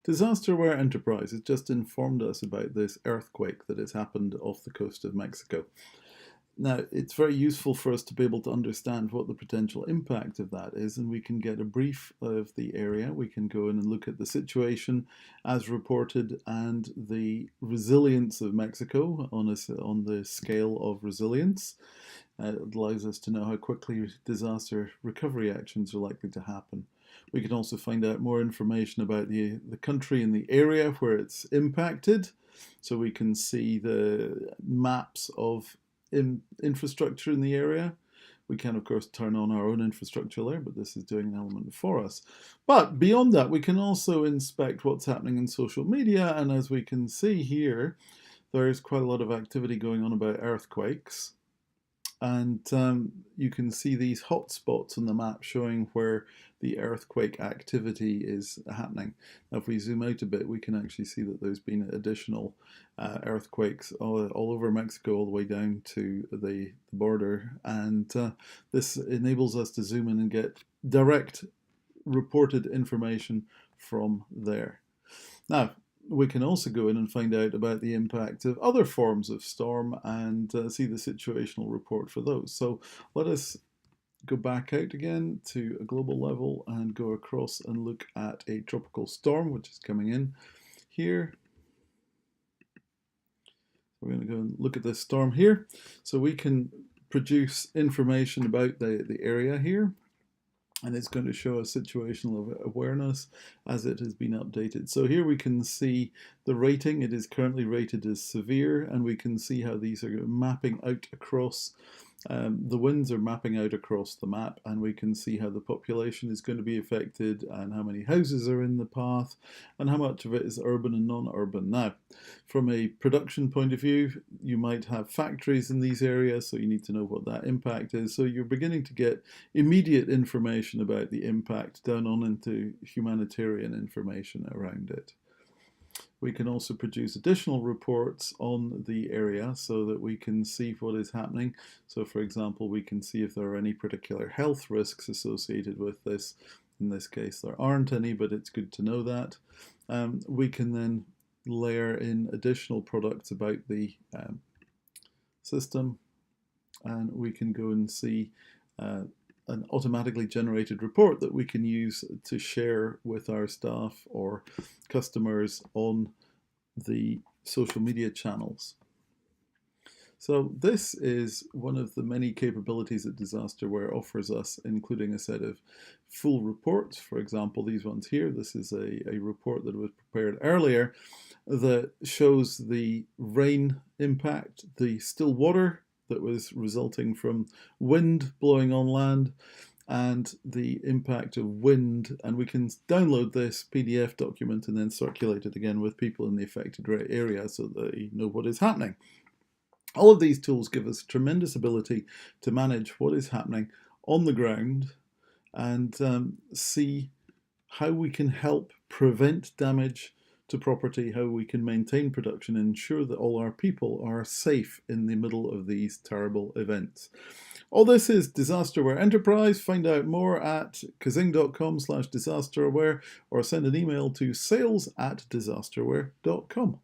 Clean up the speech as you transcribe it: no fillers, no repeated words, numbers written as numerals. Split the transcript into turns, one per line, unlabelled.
DisasterAWARE Enterprise has just informed us about this earthquake that has happened off the coast of Mexico. Now, it's very useful for us to be able to understand what the potential impact of that is, and we can get a brief of the area. We can go in and look at the situation as reported and the resilience of Mexico on the scale of resilience. It allows us to know how quickly disaster recovery actions are likely to happen. We can also find out more information about the country and the area where it's impacted. So we can see the maps of infrastructure in the area. We can, of course, turn on our own infrastructure layer, but this is doing an element for us. But beyond that, we can also inspect what's happening in social media. And as we can see here, there's quite a lot of activity going on about earthquakes. And you can see these hotspots on the map showing where the earthquake activity is happening. Now, if we zoom out a bit, we can actually see that there's been additional earthquakes all over Mexico, all the way down to the border. And this enables us to zoom in and get direct reported information from there. Now, we can also go in and find out about the impact of other forms of storm and see the situational report for those. So let us go back out again to a global level and go across and look at a tropical storm which is coming in here. We're going to go and look at this storm here. So we can produce information about the area here. And it's going to show a situational awareness as it has been updated. So here we can see the rating. It is currently rated as severe, and we can see how these are mapping out across. The winds are mapping out across the map, and we can see how the population is going to be affected and how many houses are in the path and how much of it is urban and non-urban. Now, from a production point of view, you might have factories in these areas, so you need to know what that impact is. So you're beginning to get immediate information about the impact down on into humanitarian information around it. We can also produce additional reports on the area so that we can see what is happening. So for example, we can see if there are any particular health risks associated with this. In this case, there aren't any, but it's good to know that. We can then layer in additional products about the system, and we can go and see an automatically generated report that we can use to share with our staff or customers on the social media channels. So this is one of the many capabilities that DisasterAWARE offers us, including a set of full reports. For example, these ones here. This is a report that was prepared earlier that shows the rain impact, the still water that was resulting from wind blowing on land, and the impact of wind. And we can download this PDF document and then circulate it again with people in the affected area so that they know what is happening. All of these tools give us tremendous ability to manage what is happening on the ground and see how we can help prevent damage to property, how we can maintain production and ensure that all our people are safe in the middle of these terrible events. All this is DisasterAWARE Enterprise. Find out more at kazing.com/disasteraware or send an email to sales@disasteraware.com.